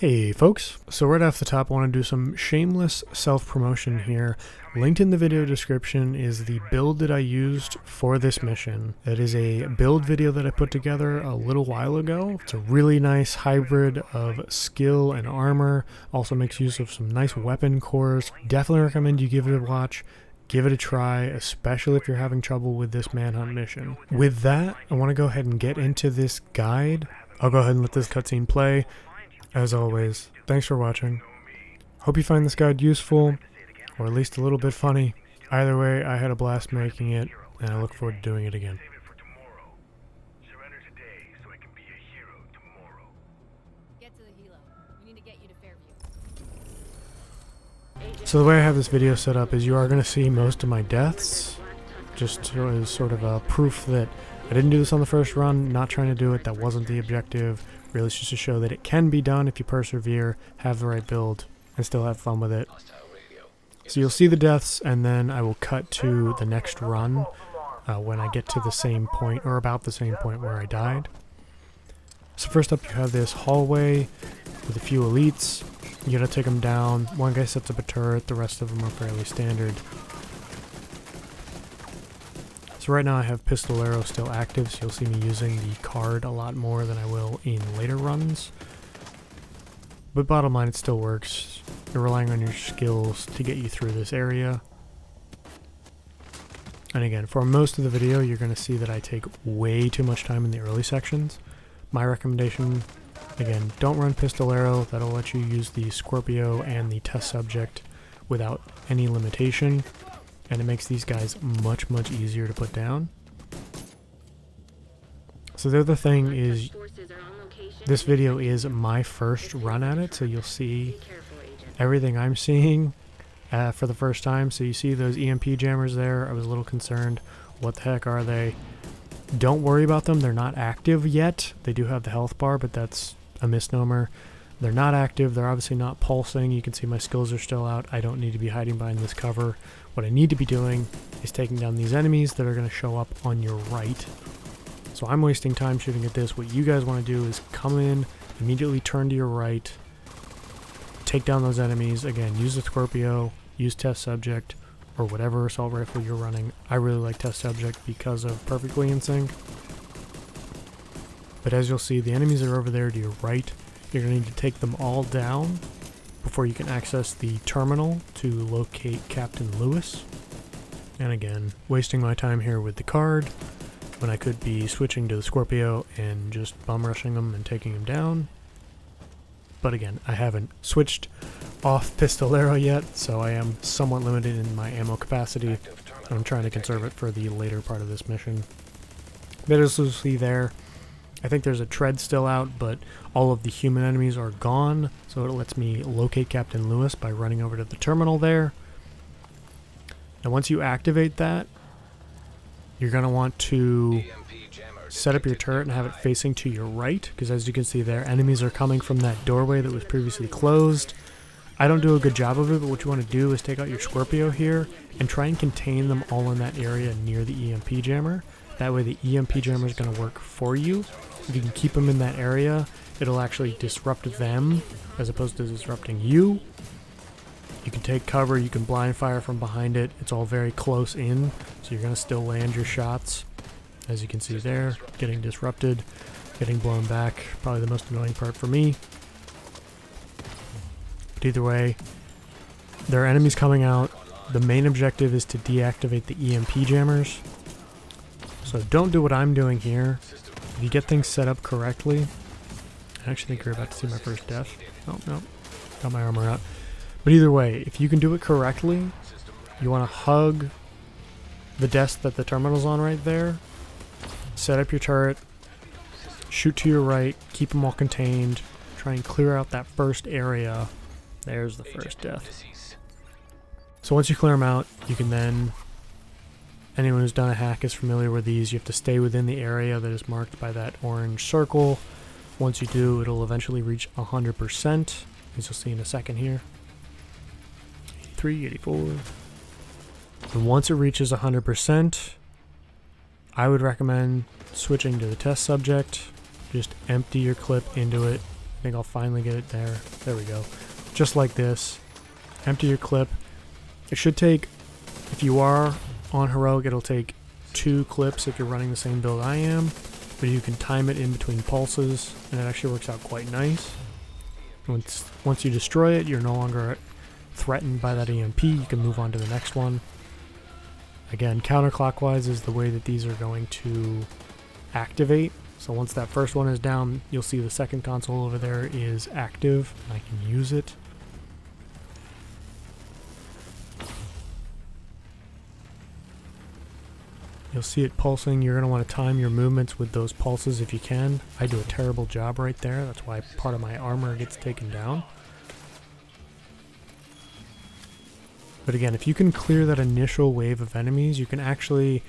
Hey folks, so right off the top I want to do some shameless self-promotion here. Linked in the video description is the build that I used for this mission. It is a build video that I put together a little while ago. It's a really nice hybrid of skill and armor, also makes use of some nice weapon cores. Definitely recommend you give it a watch. Give it a try, especially if you're having trouble with this Manhunt mission. With that, I want to go ahead and get into this guide. I'll go ahead and let this cutscene play. As always, thanks for watching. Hope you find this guide useful, or at least a little bit funny. Either way, I had a blast making it, and I look forward to doing it again. So the way I have this video set up is you are going to see most of my deaths, just as sort of a proof that I didn't do this on the first run, not trying to do it, that wasn't the objective. Really, it's just to show that it can be done if you persevere, have the right build, and still have fun with it. So you'll see the deaths, and then I will cut to the next run when I get to the same point, or about the same point where I died. So first up, you have this hallway with a few elites. You gotta take them down. One guy sets up a turret, the rest of them are fairly standard. So right now I have pistol arrow still active, so you'll see me using the card a lot more than I will in later runs. But bottom line, it still works. You're relying on your skills to get you through this area. And again, for most of the video, you're going to see that I take way too much time in the early sections. My recommendation, again, don't run pistol arrow. That'll let you use the Scorpio and the test subject without any limitation. And it makes these guys much easier to put down. So the other thing is, this video is my first run at it, so you'll see everything I'm seeing for the first time. So you see those EMP jammers there. I was a little concerned. What the heck are they? Don't worry about them. They're not active yet. They do have the health bar, but that's a misnomer. They're not active. They're obviously not pulsing. You can see my skills are still out. I don't need to be hiding behind this cover. What I need to be doing is taking down these enemies that are going to show up on your right. So I'm wasting time shooting at this. What you guys want to do is come in, immediately turn to your right, take down those enemies. Again, use the Scorpio, use test subject, or whatever assault rifle you're running. I really like test subject because of perfectly in sync. But as you'll see, the enemies are over there to your right. You're going to need to take them all down before you can access the terminal to locate Captain Lewis. And again, wasting my time here with the card when I could be switching to the Scorpio and just bum rushing them and taking them down. But again, I haven't switched off pistol arrow yet, so I am somewhat limited in my ammo capacity. I'm trying to conserve it for the later part of this mission. But as you'll see there, I think there's a tread still out, but all of the human enemies are gone, so it lets me locate Captain Lewis by running over to the terminal there. And once you activate that, you're going to want to set up your turret and have it facing to your right, because as you can see there, enemies are coming from that doorway that was previously closed. I don't do a good job of it, but what you want to do is take out your Scorpio here and try and contain them all in that area near the EMP jammer. That way the EMP jammer is going to work for you. If you can keep them in that area, it'll actually disrupt them as opposed to disrupting you. You can take cover, you can blind fire from behind it. It's all very close in, so you're going to still land your shots. As you can see there, getting disrupted, getting blown back. Probably the most annoying part for me. But either way, there are enemies coming out. The main objective is to deactivate the EMP jammers. So don't do what I'm doing here. If you get things set up correctly, I actually think you're about to see my first death. Oh, no. Got my armor out. But either way, if you can do it correctly, you want to hug the desk that the terminal's on right there, set up your turret, shoot to your right, keep them all contained, try and clear out that first area. There's the first death. So once you clear them out, you can then... Anyone who's done a hack is familiar with these. You have to stay within the area that is marked by that orange circle. Once you do, it'll eventually reach 100%, as you'll see in a second here. 83, 84. And once it reaches 100%, I would recommend switching to the test subject. Just empty your clip into it I think I'll finally get it there. There we go. Just like this. Empty your clip. It should take, if you are on heroic, it'll take 2 clips if you're running the same build I am, but you can time it in between pulses, and it actually works out quite nice. Once you destroy it, you're no longer threatened by that EMP. You can move on to the next one. Again, counterclockwise is the way that these are going to activate. So once that first one is down, you'll see the second console over there is active, and I can use it. You'll see it pulsing. You're going to want to time your movements with those pulses if you can. I do a terrible job right there. That's why part of my armor gets taken down. But again, if you can clear that initial wave of enemies, you can actually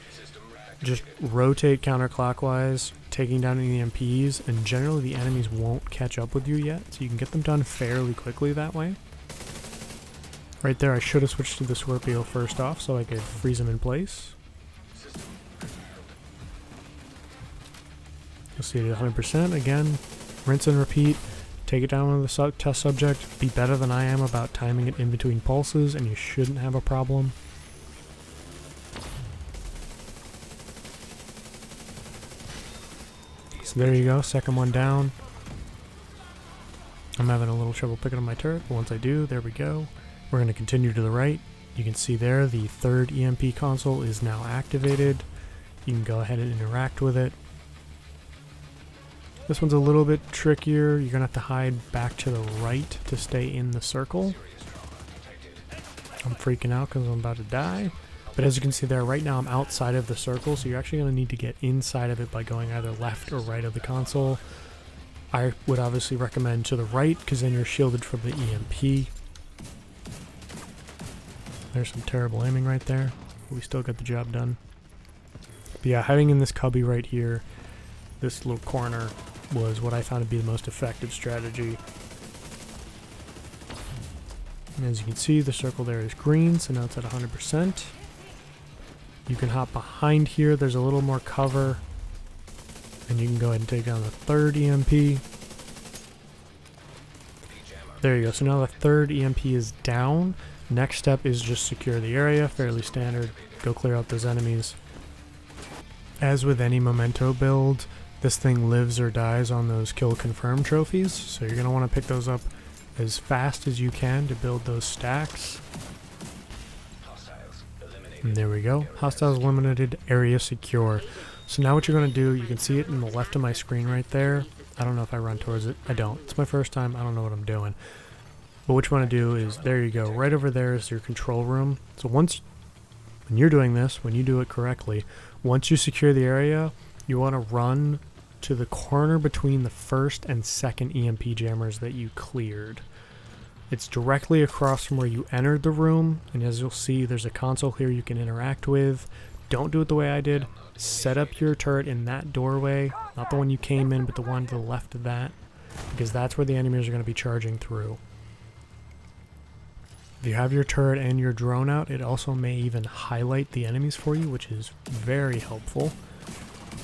just rotate counterclockwise, taking down any EMPs, and generally the enemies won't catch up with you yet, so you can get them done fairly quickly that way. Right there, I should have switched to the Scorpio first off so I could freeze them in place. You'll see it at 100%. Again, rinse and repeat. Take it down with the test subject. Be better than I am about timing it in between pulses, and you shouldn't have a problem. So there you go, second one down. I'm having a little trouble picking up my turret, but once I do, there we go. We're going to continue to the right. You can see there the third EMP console is now activated. You can go ahead and interact with it. This one's a little bit trickier. You're going to have to hide back to the right to stay in the circle. I'm freaking out because I'm about to die. But as you can see there, right now I'm outside of the circle, so you're actually going to need to get inside of it by going either left or right of the console. I would obviously recommend to the right, because then you're shielded from the EMP. There's some terrible aiming right there. We still got the job done. But yeah, hiding in this cubby right here, this little corner, was what I found to be the most effective strategy. And as you can see, the circle there is green, so now it's at 100%. You can hop behind here, there's a little more cover, and you can go ahead and take down the third EMP. There you go, so now the third EMP is down. Next step is just secure the area, fairly standard. Go clear out those enemies. As with any memento build, this thing lives or dies on those kill confirm trophies, so you're going to want to pick those up as fast as you can to build those stacks. And there we go. Hostiles eliminated, area secure. So now what you're going to do, you can see it in the left of my screen right there. I don't know if I run towards it. I don't. It's my first time. I don't know what I'm doing. But what you want to do is, there you go. Right over there is your control room. So when you're doing this, when you do it correctly, once you secure the area, you want to run to the corner between the first and second EMP jammers that you cleared. It's directly across from where you entered the room, and as you'll see, there's a console here you can interact with. Don't do it the way I did. Set up your turret in that doorway, not the one you came in, but the one to the left of that, because that's where the enemies are going to be charging through. If you have your turret and your drone out, it also may even highlight the enemies for you, which is very helpful.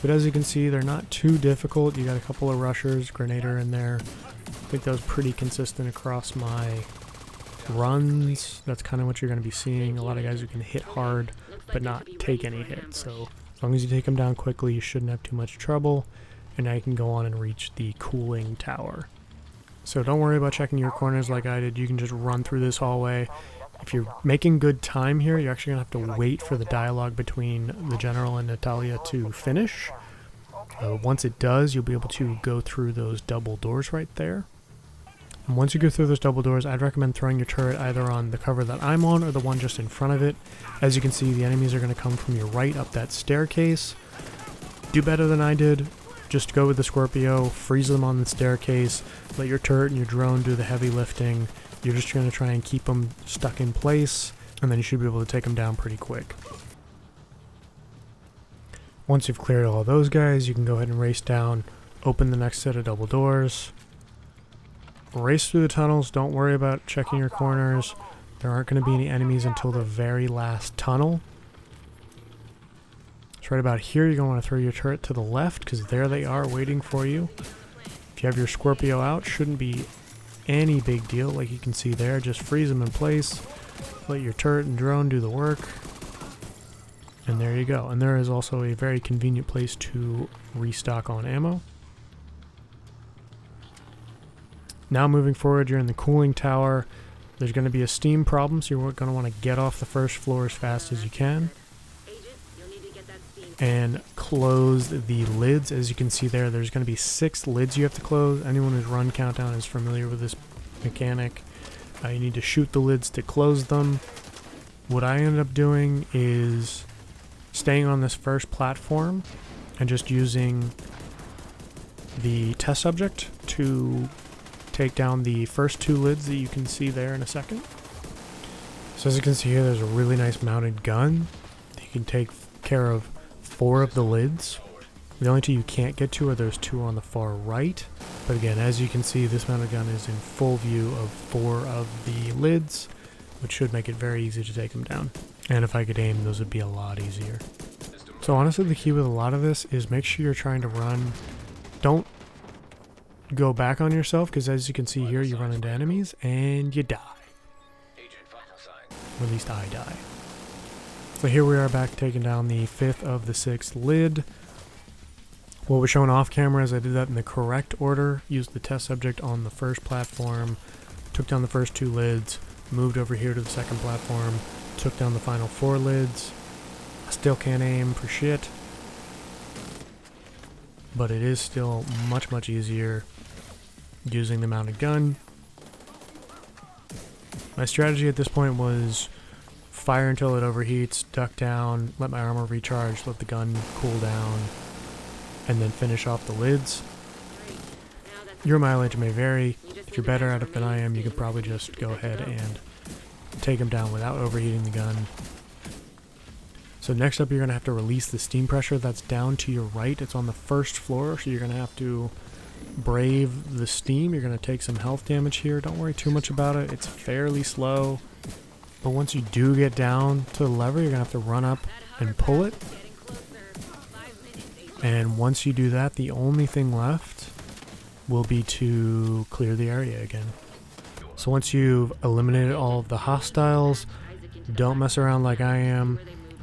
But as you can see, they're not too difficult. You got a couple of rushers, grenader in there. I think that was pretty consistent across my runs. That's kind of what you're going to be seeing. A lot of guys who can hit hard but not take any hits. So as long as you take them down quickly, you shouldn't have too much trouble. And now you can go on and reach the cooling tower. So don't worry about checking your corners like I did. You can just run through this hallway. If you're making good time here, you're actually going to have to wait for the dialogue between the General and Natalia to finish. Once it does, you'll be able to go through those double doors right there. And once you go through those double doors, I'd recommend throwing your turret either on the cover that I'm on or the one just in front of it. As you can see, the enemies are going to come from your right up that staircase. Do better than I did. Just go with the Scorpio, freeze them on the staircase, let your turret and your drone do the heavy lifting. You're just going to try and keep them stuck in place, and then you should be able to take them down pretty quick. Once you've cleared all those guys, you can go ahead and race down, open the next set of double doors, race through the tunnels. Don't worry about checking your corners. There aren't going to be any enemies until the very last tunnel. So right about here, you're going to want to throw your turret to the left, because there they are waiting for you. If If you have your Scorpio out, shouldn't be any big deal. Like you can see there, just freeze them in place, let your turret and drone do the work, and there you go. And there is also a very convenient place to restock on ammo. Now moving forward, you're in the cooling tower. There's going to be a steam problem, so you're going to want to get off the first floor as fast as you can. And close the lids. As you can see there, there's going to be 6 lids you have to close. Anyone who's run Countdown is familiar with this mechanic. You need to shoot the lids to close them. What I ended up doing is staying on this first platform and just using the test subject to take down the first 2 lids that you can see there in a second. So as you can see here, there's a really nice mounted gun. You can take care of 4 of the lids. The only 2 you can't get to are those 2 on the far right. But again, as you can see, this mounted gun is in full view of 4 of the lids, which should make it very easy to take them down. And if I could aim, those would be a lot easier. So honestly, the key with a lot of this is make sure you're trying to run. Don't go back on yourself, because as you can see here, you run into enemies and you die. Or at least I die. So here we are back taking down the 5th of the 6th lid. What was shown off camera is I did that in the correct order. Used the test subject on the first platform, took down the first 2 lids, moved over here to the second platform, took down the final 4 lids. I still can't aim for shit, but it is still much easier using the mounted gun. My strategy at this point was fire until it overheats, duck down, let my armor recharge, let the gun cool down, and then finish off the lids. Your mileage may vary. If you're better at it than I am, you could probably just go ahead and take them down without overheating the gun. So next up, you're going to have to release the steam pressure. That's down to your right. It's on the first floor, so you're going to have to brave the steam. You're going to take some health damage here. Don't worry too much about it. It's fairly slow. But once you do get down to the lever, you're going to have to run up and pull it. And once you do that, the only thing left will be to clear the area again. So once you've eliminated all of the hostiles, don't mess around like I am.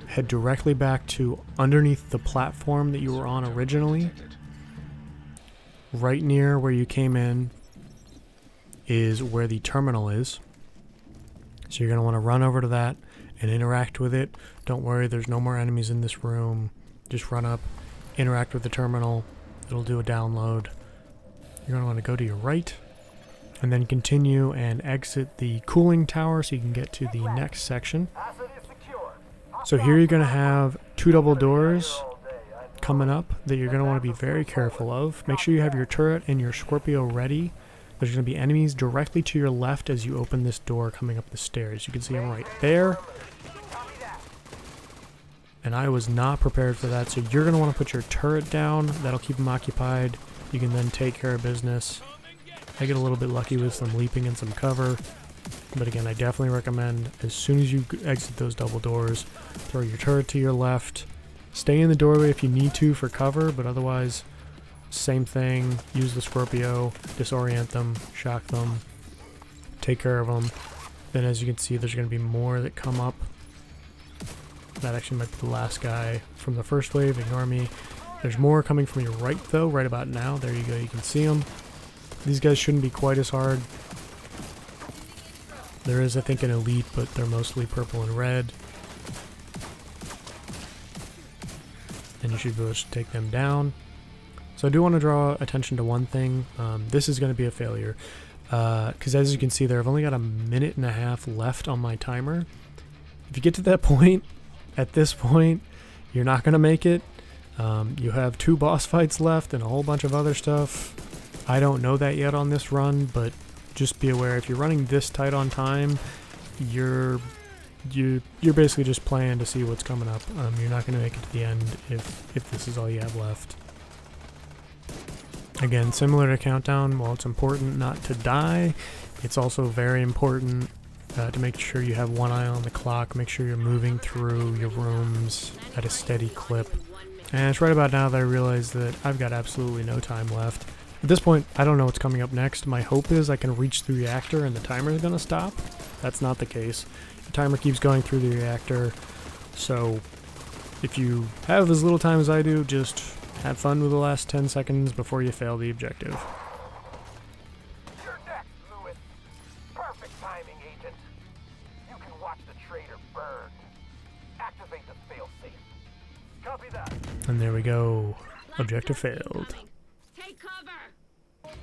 Head directly back to underneath the platform that you were on originally. Right near where you came in is where the terminal is. So you're going to want to run over to that and interact with it. Don't worry, there's no more enemies in this room. Just run up, interact with the terminal. It'll do a download. You're going to want to go to your right and then continue and exit the cooling tower so you can get to the next section. So here you're going to have 2 double doors coming up that you're going to want to be very careful of. Make sure you have your turret and your Scorpio ready. There's going to be enemies directly to your left as you open this door coming up the stairs. You can see them right there. And I was not prepared for that, so you're going to want to put your turret down. That'll keep them occupied. You can then take care of business. I get a little bit lucky with some leaping and some cover. But again, I definitely recommend as soon as you exit those double doors, throw your turret to your left. Stay in the doorway if you need to for cover, but otherwise, same thing. Use the Scorpio, disorient them, shock them, take care of them. Then as you can see, there's going to be more that come up. That actually might be the last guy from the first wave, ignore me. There's more coming from your right though, right about now. There you go, you can see them. These guys shouldn't be quite as hard. There is, I think, an elite, but they're mostly purple and red. And you should be able to take them down. So I do want to draw attention to one thing. This is going to be a failure. Because as you can see there, I've only got a minute and a half left on my timer. If you get to that point, at this point, you're not going to make it. You have 2 boss fights left and a whole bunch of other stuff. I don't know that yet on this run, but just be aware if you're running this tight on time, you're basically just playing to see what's coming up. You're not going to make it to the end if this is all you have left. Again, similar to Countdown, while it's important not to die, it's also very important to make sure you have one eye on the clock, make sure you're moving through your rooms at a steady clip. And it's right about now that I realize that I've got absolutely no time left. At this point, I don't know what's coming up next. My hope is I can reach the reactor and the timer is going to stop. That's not the case. The timer keeps going through the reactor, so if you have as little time as I do, just have fun with the last 10 seconds before you fail the objective. You're next, Lewis. Perfect timing, Agent. You can watch the traitor burn. Activate the failsafe. Copy that. And there we go. Objective failed. Take cover.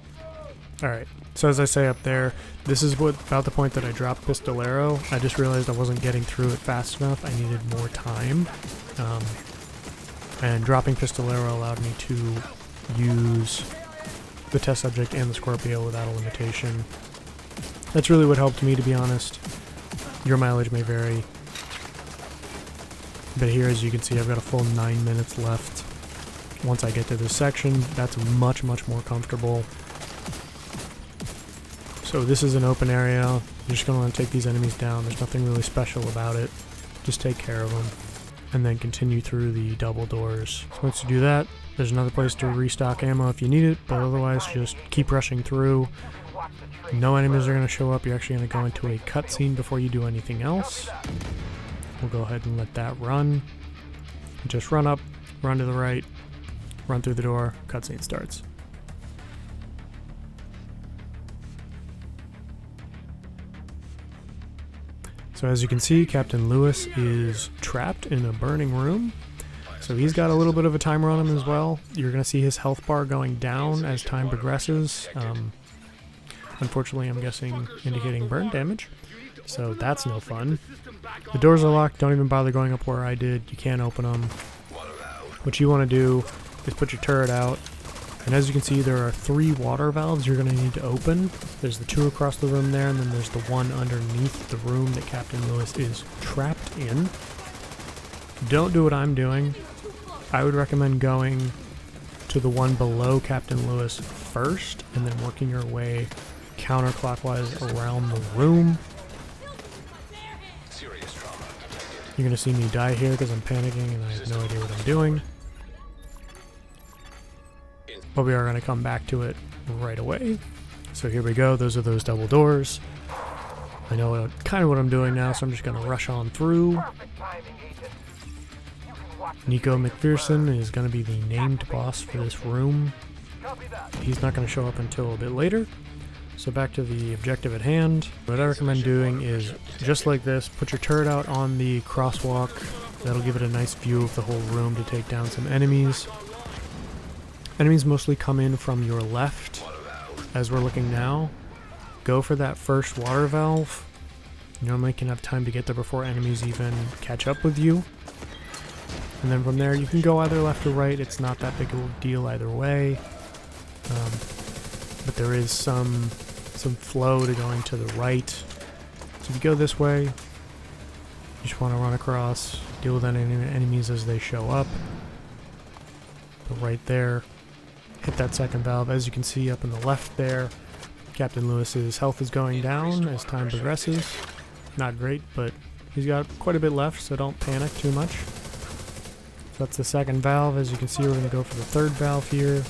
Alright, so as I say up there, this is about the point that I dropped Pistolero. I just realized I wasn't getting through it fast enough. I needed more time. And dropping Pistolero allowed me to use the test subject and the Scorpio without a limitation. That's really what helped me, to be honest. Your mileage may vary. But here, as you can see, I've got a full 9 minutes left. Once I get to this section, that's much, much more comfortable. So this is an open area. You're just going to want to take these enemies down. There's nothing really special about it. Just take care of them. And then continue through the double doors. So once you do that, there's another place to restock ammo if you need it, but otherwise just keep rushing through. No enemies are going to show up. You're actually going to go into a cutscene before you do anything else. We'll go ahead and let that run. Just run up, run to the right, run through the door, cutscene starts. So as you can see, Captain Lewis is trapped in a burning room. So he's got a little bit of a timer on him as well. You're going to see his health bar going down as time progresses. Unfortunately, I'm guessing indicating burn damage. So that's no fun. The doors are locked. Don't even bother going up where I did. You can't open them. What you want to do is put your turret out. And as you can see, there are 3 water valves you're going to need to open. There's the 2 across the room there, and then there's the 1 underneath the room that Captain Lewis is trapped in. Don't do what I'm doing. I would recommend going to the one below Captain Lewis first, and then working your way counterclockwise around the room. You're going to see me die here because I'm panicking and I have no idea what I'm doing. But we are going to come back to it right away. So here we go. Those are those double doors. I know kind of what I'm doing now, so I'm just going to rush on through. Nico McPherson is going to be the named boss for this room. He's not going to show up until a bit later. So back to the objective at hand. What I recommend doing is, just like this, put your turret out on the crosswalk. That'll give it a nice view of the whole room to take down some enemies. Enemies mostly come in from your left, as we're looking now. Go for that first water valve. You normally can have time to get there before enemies even catch up with you. And then from there, you can go either left or right. It's not that big of a deal either way. But there is some flow to going to the right. So if you go this way, you just want to run across, deal with any enemies as they show up. But right there, hit that second valve. As you can see up in the left there, Captain Lewis's health is going down as time progresses. Not great, but he's got quite a bit left, so don't panic too much. So that's the second valve. As you can see, we're going to go for the third valve here.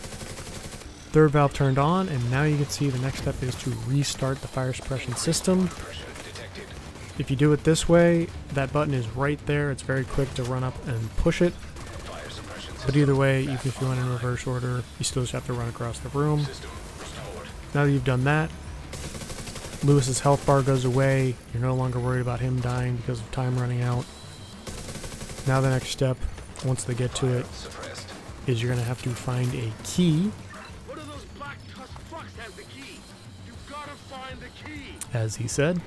Third valve turned on, and now you can see the next step is to restart the fire suppression system. If you do it this way, that button is right there. It's very quick to run up and push it. But either way, even if you went in reverse order, you still just have to run across the room. Now that you've done that, Lewis's health bar goes away. You're no longer worried about him dying because of time running out. Now the next step, once they get to it, is you're going to have to find a key. One of those black Tusk trucks has the key. You gotta find the key. As he said.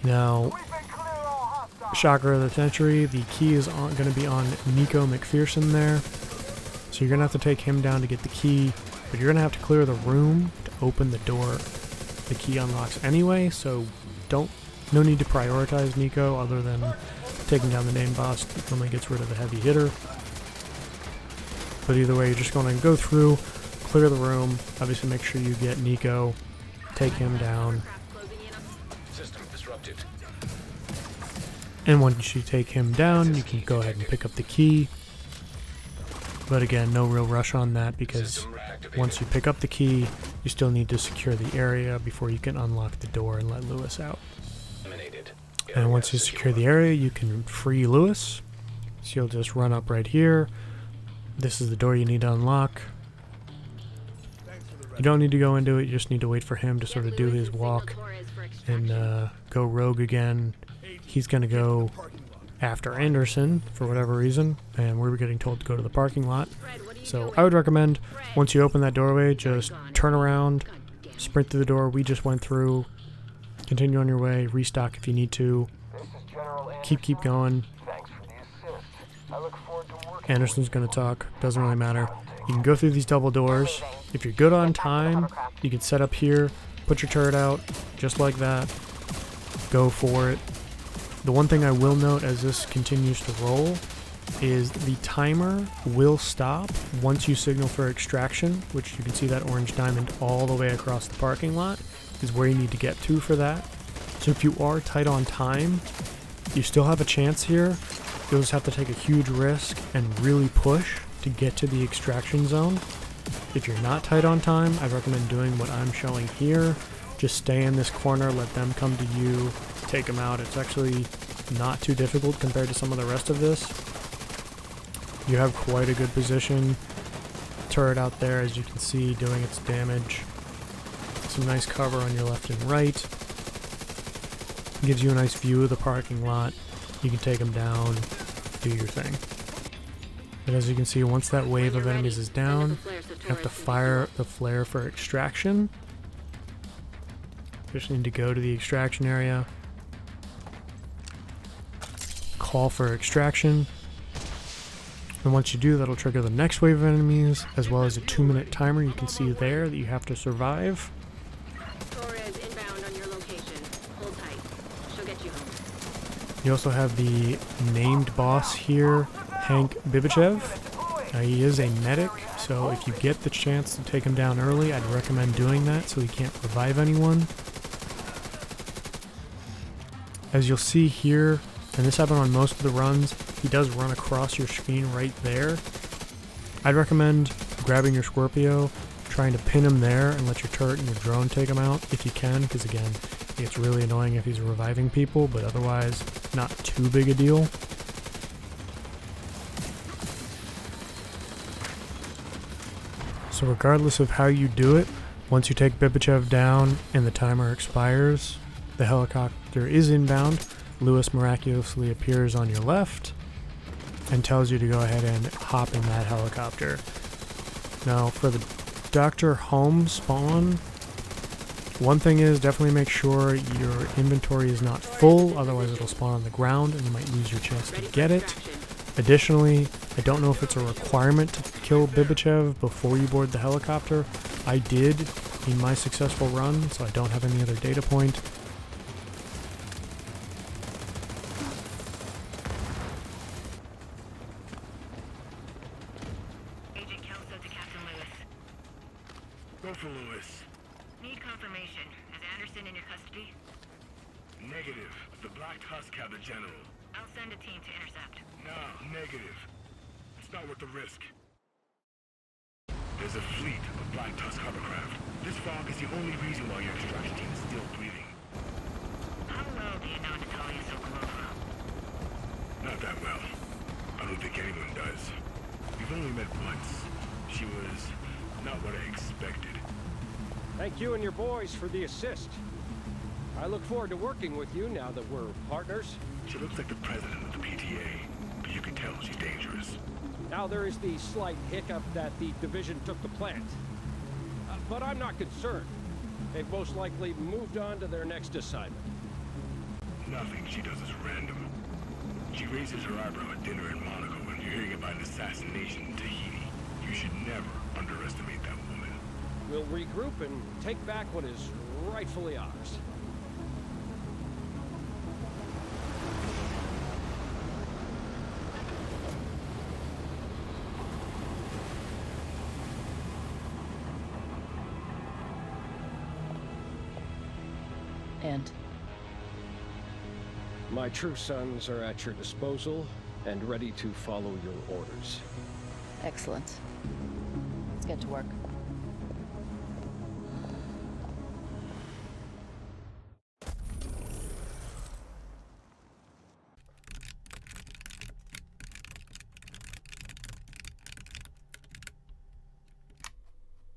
Now, shocker of the century, the key is going to be on Nico McPherson there. So you're going to have to take him down to get the key, but you're going to have to clear the room to open the door. The key unlocks anyway, so no need to prioritize Nico other than taking down the name boss. It normally gets rid of the heavy hitter. But either way, you're just going to go through, clear the room, obviously make sure you get Nico, take him down. System disrupted. And once you take him down, you can go ahead and pick up the key. But again, no real rush on that because once you pick up the key, you still need to secure the area before you can unlock the door and let Lewis out. And once you secure the area, you can free Lewis. So you'll just run up right here. This is the door you need to unlock. You don't need to go into it, you just need to wait for him to sort of do his walk and go rogue again. He's going to go after Anderson for whatever reason, and we're getting told to go to the parking lot. So I would recommend, once you open that doorway, just turn around, sprint through the door we just went through, continue on your way, restock if you need to, keep going. Anderson's going to talk, doesn't really matter. You can go through these double doors. If you're good on time, you can set up here, put your turret out, just like that. Go for it. The one thing I will note as this continues to roll is the timer will stop once you signal for extraction, which you can see that orange diamond all the way across the parking lot is where you need to get to for that. So if you are tight on time, you still have a chance here. You'll just have to take a huge risk and really push to get to the extraction zone. If you're not tight on time, I recommend doing what I'm showing here. Just stay in this corner, let them come to you, take them out. It's actually not too difficult compared to some of the rest of this. You have quite a good position. Turret out there, as you can see, doing its damage. Some nice cover on your left and right. Gives you a nice view of the parking lot. You can take them down, do your thing. But as you can see, once that wave of enemies is down, you have to fire the flare for extraction. Just need to go to the extraction area, call for extraction, and once you do, that'll trigger the next wave of enemies, as well as a 2-minute timer you can see there that you have to survive. You also have the named boss here, Hank Bibichev. He is a medic, so if you get the chance to take him down early, I'd recommend doing that so he can't revive anyone. As you'll see here, and this happened on most of the runs, he does run across your screen right there. I'd recommend grabbing your Scorpio, trying to pin him there, and let your turret and your drone take him out if you can, because again, it's really annoying if he's reviving people, but otherwise, not too big a deal. So regardless of how you do it, once you take Bibichev down and the timer expires, the helicopter is inbound. Lewis miraculously appears on your left and tells you to go ahead and hop in that helicopter. Now for the Dr. Home spawn, one thing is definitely make sure your inventory is not full, otherwise it'll spawn on the ground and you might lose your chance to get it. Additionally, I don't know if it's a requirement to kill Bibichev before you board the helicopter. I did in my successful run, so I don't have any other data point. Agent Kelso to Captain Lewis. Go for Lewis. Need confirmation. Is Anderson in your custody? Negative. The Black Tusk have the general. I'll send a team to intercept. Nah, negative. It's not worth the risk. There's a fleet of Black Tusk hovercraft. This fog is the only reason why your extraction team is still breathing. How well do you know Natalia Sokolova? Not that well. I don't think anyone does. We've only met once. She was not what I expected. Thank you and your boys for the assist. I look forward to working with you now that we're partners. She looks like the president of the PTA, but you can tell she's dangerous. Now there is the slight hiccup that the division took the plant. But I'm not concerned. They've most likely moved on to their next assignment. Nothing she does is random. She raises her eyebrow at dinner in Monaco when you're hearing about an assassination in Tahiti. You should never underestimate that woman. We'll regroup and take back what is rightfully ours. And My true sons are at your disposal and ready to follow your orders. Excellent. Let's get to work.